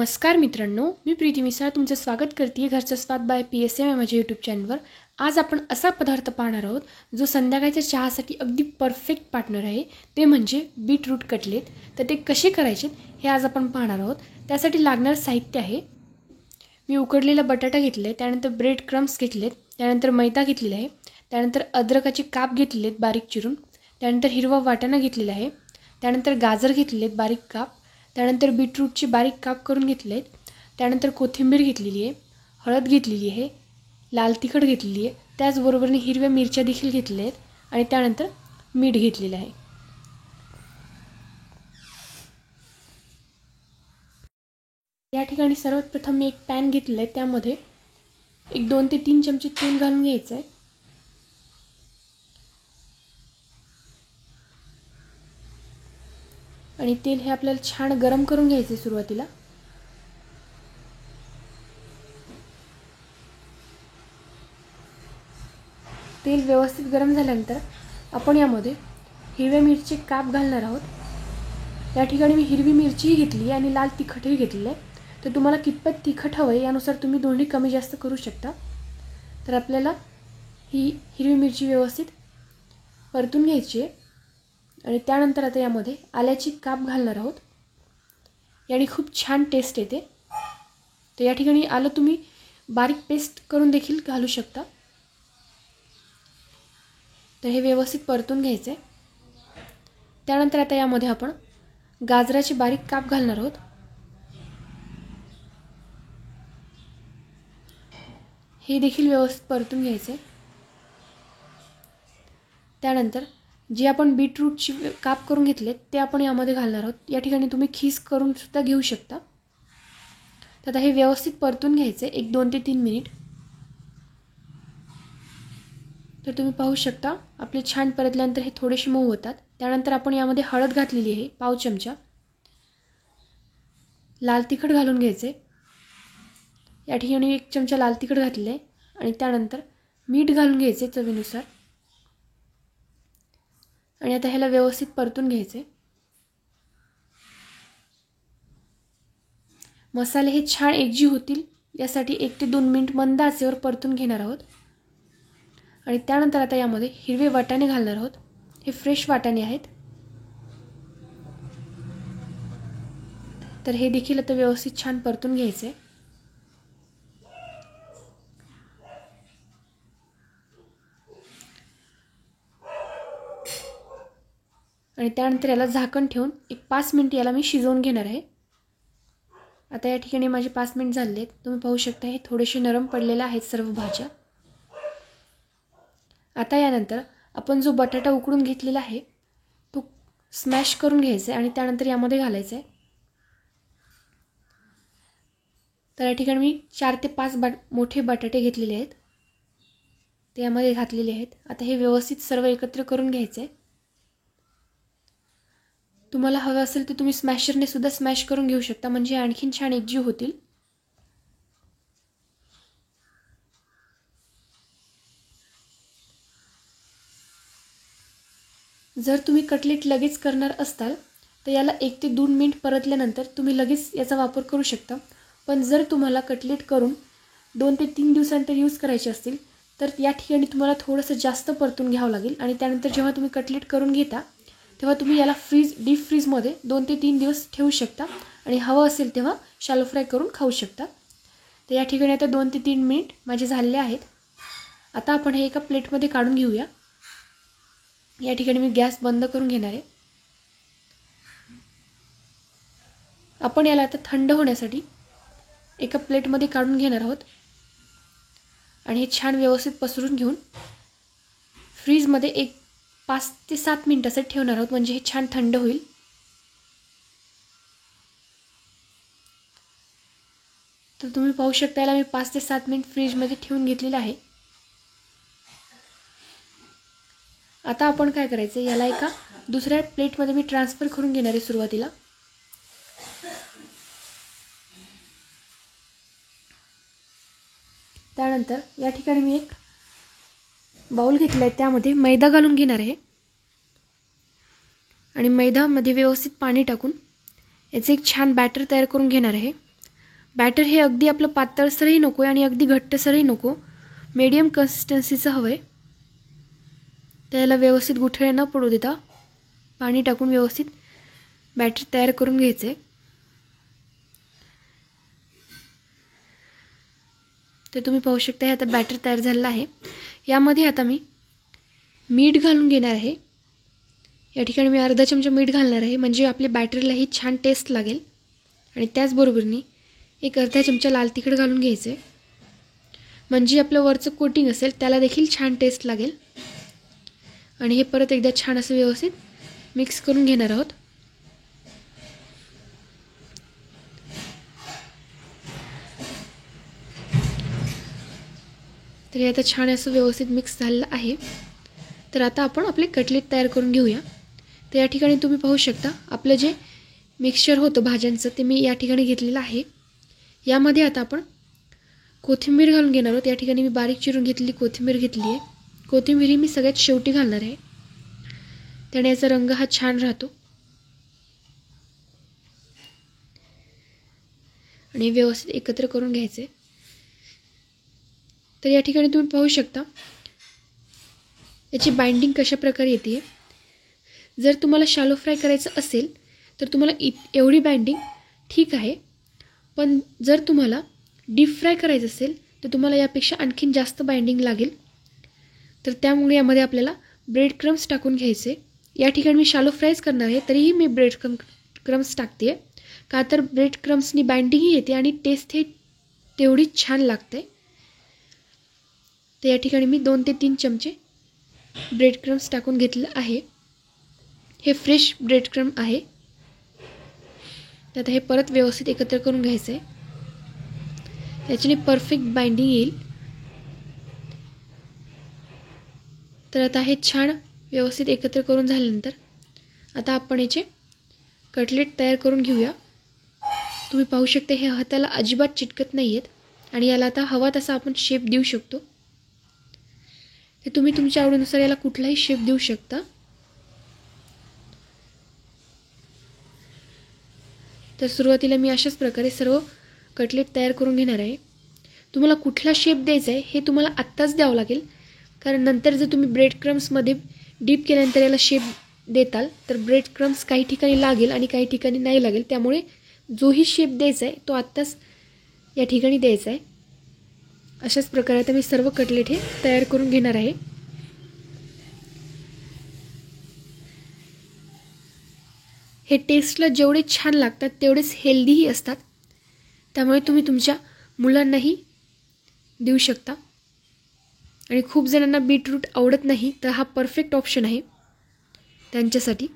नमस्कार मित्रांनो, मी प्रीती मिसाळ तुमचं स्वागत करते घरचा स्वाद बाय PSM या माझ्या यूट्यूब चॅनलवर। आज आपण असा पदार्थ पाहणार आहोत जो संध्याकाळच्या चहासाठी अगदी परफेक्ट पार्टनर आहे, ते म्हणजे बीटरूट कटलेट। तर ते कसे करायचे हे आज आपण पाहणार आहोत। त्यासाठी लागणारे साहित्य आहे, मी उकडलेला बटाटा घेतले, त्यानंतर ब्रेड क्रम्स घेतलेत, त्यानंतर मैदा घेतलेला आहे, त्यानंतर अद्रकाचे काप घेतलेत बारीक चिरून, त्यानंतर हिरवा वाटाणा घेतलेला आहे, त्यानंतर गाजर घेतलेत बारीक काप, त्यानंतर बीटरूटचे बारीक काप करून घेतलेत, त्यानंतर कोथिंबीर घेतलेली आहे, हळद घेतलेली आहे, लाल तिखट घेतलेली आहे, त्याचबरोबरने हिरव्या मिरच्या देखील घेतलेल्या आहेत आणि त्यानंतर मीठ घेतलेलं आहे। या ठिकाणी सर्वात प्रथम मी एक पॅन घेतलेला आहे, त्यामध्ये 2 ते 3 चमचे तेल घालून घ्यायचं आहे। आणि तेल हे आपल्याला छान गरम करून घ्यायचे सुरुवातीला। तेल व्यवस्थित गरम झाल्यानंतर आपण यामध्ये हिरव्या मिरची काप घालणार आहोत। या ठिकाणी मी हिरवी मिरची घेतली आणि लाल तिखटही घेतलेले आहे, तर तुम्हाला कितपत तिखट हवं यानुसार तुम्ही दोन्ही कमी जास्त करू शकता। तर आपल्याला ही हिरवी मिरची व्यवस्थित परतून घ्यायची आहे आणि त्यानंतर आता यामध्ये आल्याची काप घालणार आहोत। याने खूप छान टेस्ट येते, तर या ठिकाणी आलं तुम्ही बारीक पेस्ट करून देखील घालू शकता। तर हे व्यवस्थित परतून घ्यायचे आहे। त्यानंतर आता यामध्ये आपण गाजराचे बारीक काप घालणार आहोत। हे देखील व्यवस्थित परतून घ्यायचे। त्यानंतर जे आपण बीटरूटची काप करून घेतले ते आपण यामध्ये घालणार आहोत। या ठिकाणी तुम्ही खीस करून सुद्धा घेऊ शकता। तर आता हे व्यवस्थित परतून घ्यायचे 1-2 ते 3 मिनिट। तर तुम्ही पाहू शकता आपले छान परतल्यानंतर हे थोडेसे मऊ होतात। त्यानंतर आपण यामध्ये हळद घातलेली आहे पाव चमचा, लाल तिखट घालून घ्यायचे, या ठिकाणी 1 चमचा लाल तिखट घातलेले आहे आणि त्यानंतर मीठ घालून घ्यायचे चवीनुसार आणि आता ह्याला व्यवस्थित परतून घ्यायचे। मसाले हे छान एकजीव होतील यासाठी 1 ते 2 मिनिट मंद आचेवर परतून घेणार आहोत। आणि त्यानंतर आता यामध्ये हिरवे वाटाणे घालणार आहोत। हे फ्रेश वाटाणे आहेत, तर हे देखील आता व्यवस्थित छान परतून घ्यायचे। आणि त्यानंतर याला झाकण ठेवून 5 मिनिट याला मी शिजवून घेणार आहे। आता या ठिकाणी माझे 5 मिनिट झाले आहेत, तुम्ही पाहू शकता हे थोडेसे नरम पडलेले आहेत सर्व भाज्या। आता यानंतर आपण जो बटाटा उकडून घेतलेला आहे तो स्मॅश करून घ्यायचा आणि त्यानंतर यामध्ये घालायचा आहे। तर या ठिकाणी मी 4 ते 5 मोठे बटाटे घेतलेले आहेत, ते यामध्ये घातलेले आहेत। आता हे व्यवस्थित सर्व एकत्र करून घ्यायचे आहे। तुम्हाला हवं असेल तर तुम्ही स्मॅशरने सुद्धा स्मॅश करून घेऊ शकता, म्हणजे आणखीन छान एकजीव होतील। जर तुम्ही कटलेट लगेच करणार असताल तर याला 1 ते 2 मिनिट परतल्यानंतर तुम्ही लगेच याचा वापर करू शकता। पण जर तुम्हाला कटलेट करून 2 ते 3 दिवसांनंतर यूज करायचे असतील तर या ठिकाणी तुम्हाला थोडंसं जास्त परतून घ्यावं लागेल। आणि त्यानंतर जेव्हा तुम्ही कटलेट करून घेता तेव्हा तुम्ही याला डीप फ्रीजमध्ये 2 ते 3 दिवस ठेवू शकता आणि हवं असेल तेव्हा शॅलो फ्राय करून खाऊ शकता। तर या ठिकाणी आता 2 ते 3 मिनिट माझे झालेले आहेत। आता आपण हे एका प्लेटमध्ये काढून घेऊया। या ठिकाणी मी गॅस बंद करून घेणार आहे। आपण याला आता थंड होण्यासाठी एका प्लेटमध्ये काढून घेणार आहोत आणि हे छान व्यवस्थित पसरून घेऊन फ्रीजमध्ये 5 ते 7 मिनिटासाठी ठेवणार आहोत, म्हणजे हे छान थंड होईल। तर तुम्ही पाहू शकता याला मी 5 ते 7 मिनिट फ्रीजमध्ये ठेवून घेतलेलं आहे। आता आपण काय करायचं, याला एका दुसऱ्या प्लेटमध्ये मी ट्रान्सफर करून घेणार आहे सुरुवातीला। त्यानंतर या ठिकाणी मी एक बाउल घेतला आहे, त्यामध्ये मैदा घालून घेणार आहे आणि मैद्यामध्ये व्यवस्थित पाणी टाकून याचे एक छान बॅटर तयार करून घेणार आहे। बॅटर हे अगदी आपलं पातळसरही नको आहे आणि अगदी घट्टसरही नको, मीडियम कन्सिस्टन्सीचं हवं आहे. त्याला व्यवस्थित गुठळे न पडू देता पाणी टाकून व्यवस्थित बॅटर तयार करून घ्यायचं आहे. तर तुम्ही पाहू शकता हे आता बॅटर तयार झालेलं आहे. यामध्ये आता मी मीठ घालून घेणार आहे. या ठिकाणी मी अर्धा चमचा मीठ घालणार आहे, म्हणजे आपल्या बॅटरलाही छान टेस्ट लागेल. आणि त्याचबरोबरनी एक अर्धा चमचा लाल तिखट घालून घ्यायचं आहे, म्हणजे आपलं वरचं कोटिंग असेल त्याला देखील छान टेस्ट लागेल. आणि हे परत एकदा छान असं व्यवस्थित मिक्स करून घेणार आहोत. तर हे आता छान असं व्यवस्थित मिक्स झालेलं आहे. तर आता आपण आपले कटलेट तयार करून घेऊया. तर या ठिकाणी तुम्ही पाहू शकता आपलं जे मिक्सचर होतं भाज्यांचं ते मी या ठिकाणी घेतलेलं आहे. यामध्ये आता आपण कोथिंबीर घालून घेणार आहोत. या ठिकाणी मी बारीक चिरून घेतलेली कोथिंबीर घेतली आहे. कोथिंबीर ही मी सगळ्यात शेवटी घालणार आहे, त्याने याचा रंग हा छान राहतो. आणि व्यवस्थित एकत्र करून घ्यायचे. तर या ठिकाणी तुम्ही पाहू शकता याची बाइंडिंग कशा प्रकारे येते. जर तुम्हाला शॅलो फ्राय करायचं असेल तर तुम्हाला एवढी बाइंडिंग ठीक आहे, पण जर तुम्हाला डीप फ्राय करायचं असेल तर तुम्हाला यापेक्षा आणखीन जास्त बाइंडिंग लागेल. तर त्यामुळे यामध्ये आपल्याला ब्रेड क्रम्स टाकून घ्यायचे. या ठिकाणी मी शॅलो फ्रायच करणार आहे, तरीही मी ब्रेड क्रम्स टाकते, का तर ब्रेड क्रम्सनी बाइंडिंगही येते आणि टेस्ट हे तेवढीच छान लागते. तर या ठिकाणी मी 2 ते 3 चमचे ब्रेड क्रम्स टाकून घेतले आहे. हे फ्रेश ब्रेड क्रम आहे. आता हे परत व्यवस्थित एकत्र करून घ्यायचं आहे, त्याच्याने परफेक्ट बाइंडिंग येईल. तर आता हे छान व्यवस्थित एकत्र करून झाल्यानंतर आता आपण याचे कटलेट तयार करून घेऊया. तुम्ही पाहू शकता हे हाताला अजिबात चिटकत नाही आहेत आणि याला आता हवा तसा आपण शेप देऊ शकतो. ते तुम्ही तुमच्या आवडीनुसार याला कुठलाही शेप देऊ शकता. तर सुरुवातीला मी अशाच प्रकारे सर्व कटलेट तयार करून घेणार आहे. तुम्हाला कुठला शेप द्यायचा आहे हे तुम्हाला आत्ताच द्यावं लागेल, कारण नंतर जर तुम्ही ब्रेड क्रम्समध्ये डीप केल्यानंतर याला शेप देताल तर ब्रेड क्रम्स काही ठिकाणी लागेल आणि काही ठिकाणी नाही लागेल. त्यामुळे जोही शेप द्यायचा आहे तो आत्ताच या ठिकाणी द्यायचा आहे. अशाच प्रकारे आता मी सर्व कटलेट हे तयार करून घेणार आहे. हे टेस्टला जेवढे छान लागतात तेवढेच हेल्दीही असतात, त्यामुळे तुम्ही तुमच्या मुलांनाही देऊ शकता. आणि खूप जणांना बीटरूट आवडत नाही, तर हा परफेक्ट ऑप्शन आहे त्यांच्यासाठी,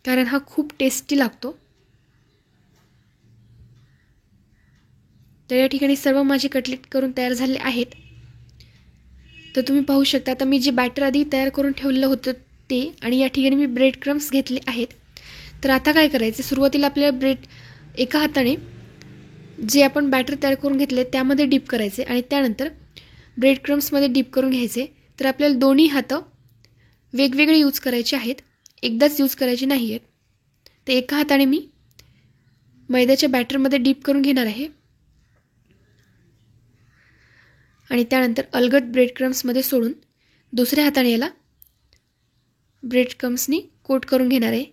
कारण हा खूप टेस्टी लागतो. तर या ठिकाणी सर्व माझे कटलेट करून तयार झाले आहेत. तर तुम्ही पाहू शकता आता मी जे बॅटर आधी तयार करून ठेवलेलं होतं ते, आणि या ठिकाणी मी ब्रेड क्रम्स घेतले आहेत. तर आता काय करायचं, सुरुवातीला आपल्याला ब्रेड एका हाताने जे आपण बॅटर तयार करून घेतले त्यामध्ये डीप करायचे आणि त्यानंतर ब्रेड क्रम्समध्ये डीप करून घ्यायचे. तर आपल्याला दोन्ही हातं वेगवेगळे यूज करायचे आहेत, एकदाच यूज करायचे नाही आहेत. तर एका हाताने मी मैद्याच्या बॅटरमध्ये डीप करून घेणार आहे आणि त्यानंतर अलगद ब्रेड क्रम्समध्ये सोडून दुसऱ्या हाताने याला ब्रेड क्रम्सनी कोट करून घेणार आहे.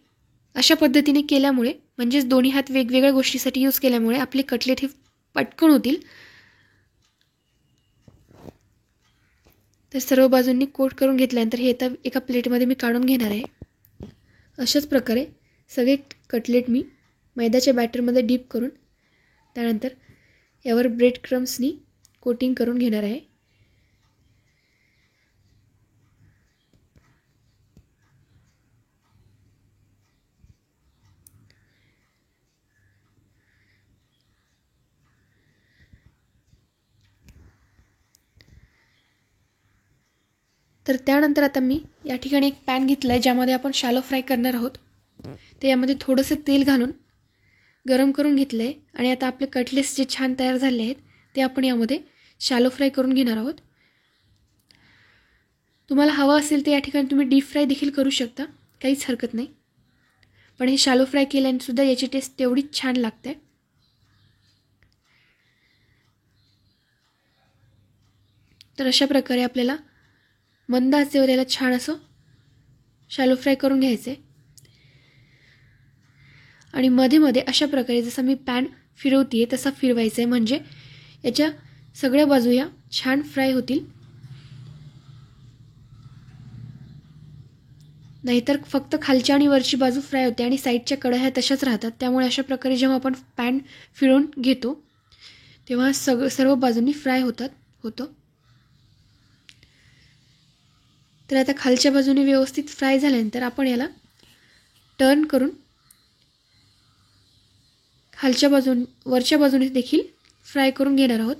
अशा पद्धतीने केल्यामुळे, म्हणजेच दोन्ही हात वेगवेगळ्या गोष्टीसाठी यूज केल्यामुळे आपले कटलेट हे पटकन होतील. तर सर्व बाजूंनी कोट करून घेतल्यानंतर हे आता एका प्लेटमध्ये मी काढून घेणार आहे. अशाच प्रकारे सगळे कटलेट मी मैद्याच्या बॅटरमध्ये डीप करून त्यानंतर यावर ब्रेड क्रम्सनी कोटिंग करून घेणार आहे. तर त्यानंतर आता मी या ठिकाणी एक पॅन घेतला आहे ज्यामध्ये आपण शॅलो फ्राय करणार आहोत. ते यामध्ये थोडंसं तेल घालून गरम करून घेतलं आहे आणि आता आपले कटलेट्स जे छान तयार झाले आहेत ते आपण यामध्ये शॅलो फ्राय करून घेणार आहोत. तुम्हाला हवं असेल तर या ठिकाणी तुम्ही डीप फ्राय देखील करू शकता, काहीच हरकत नाही. पण हे शॅलो फ्राय केल्याने सुद्धा याची टेस्ट तेवढीच छान लागते. तर अशा प्रकारे आपल्याला मंद आचेवर याला छान असं शॅलो फ्राय करून घ्यायचं आहे. आणि मध्ये मध्ये अशा प्रकारे जसं मी पॅन फिरवते तसा फिरवायचं आहे, म्हणजे याच्या सगळ्या बाजू या छान फ्राय होतील. नाहीतर फक्त खालची आणि वरची बाजू फ्राय होते आणि साईडच्या कड्या ह्या तशाच राहतात. त्यामुळे अशा प्रकारे जेव्हा आपण पॅन फिरवून घेतो तेव्हा सर्व बाजूंनी फ्राय होतं. तर आता खालच्या बाजूने व्यवस्थित फ्राय झाल्यानंतर आपण याला टर्न करून वरच्या बाजूने देखील फ्राय करून घेणार आहोत.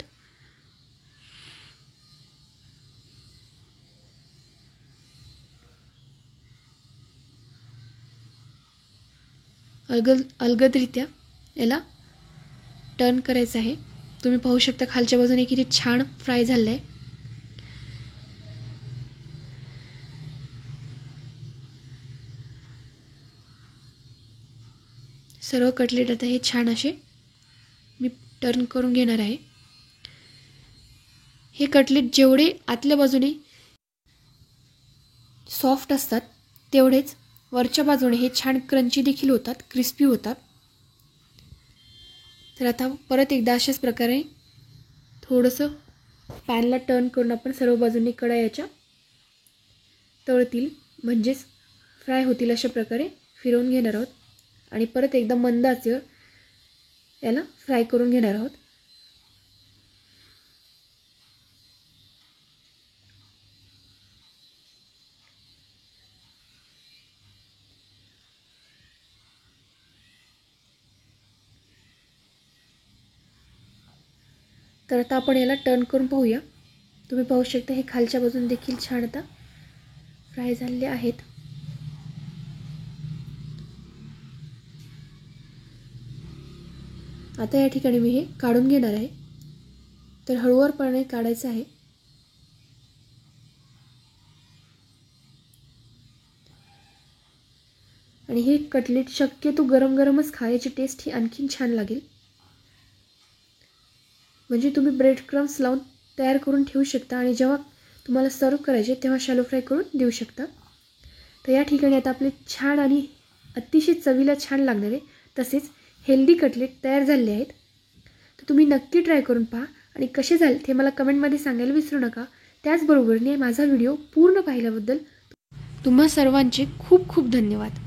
अलगदरित्या याला टर्न करायचं आहे. तुम्ही पाहू शकता खालच्या बाजूने किती छान फ्राय झालं आहे. सर्व कटलेट आता हे छान असे मी टर्न करून घेणार आहे. हे कटलेट जेवढे आतल्या बाजूने सॉफ्ट असतात तेवढेच वरच्या बाजूने हे छान क्रंची देखील होतात, क्रिस्पी होतात. तर आता परत एकदा अशाच प्रकारे थोडंसं पॅनला टर्न करून आपण सर्व बाजूंनी कढया याच्या तळतील, म्हणजेच फ्राय होतील अशा प्रकारे फिरवून घेणार आहोत. आणि परत एकदा मंद आचेवर याला फ्राय करून घेणार आहोत. तर आता आपण याला टर्न करून पाहूया. तुम्ही पाहू शकता हे खालच्या बाजून देखील छान आता फ्राय झालेले आहेत. आता या ठिकाणी मी हे काढून घेणार आहे. तर हळूवारपणे काढायचं आहे. आणि हे कटलेट शक्यतो गरम गरमच खा, याची टेस्ट ही आणखीन छान लागेल. म्हणजे तुम्ही ब्रेड क्रम्स लावून तयार करून ठेवू शकता आणि जेव्हा तुम्हाला सर्व करायचे तेव्हा शॅलो फ्राय करून देऊ शकता. तर या ठिकाणी आता आपले छान आणि अतिशय चवीला छान लागणारे तसेच हेल्दी कटलेट तयार झाले आहेत. तर तुम्ही नक्की ट्राय करून पहा आणि कसे झाले ते मला कमेंटमध्ये सांगायला विसरू नका. त्याचबरोबरने माझा व्हिडिओ पूर्ण पाहिल्याबद्दल तुम्हा सर्वांचे खूप खूप धन्यवाद.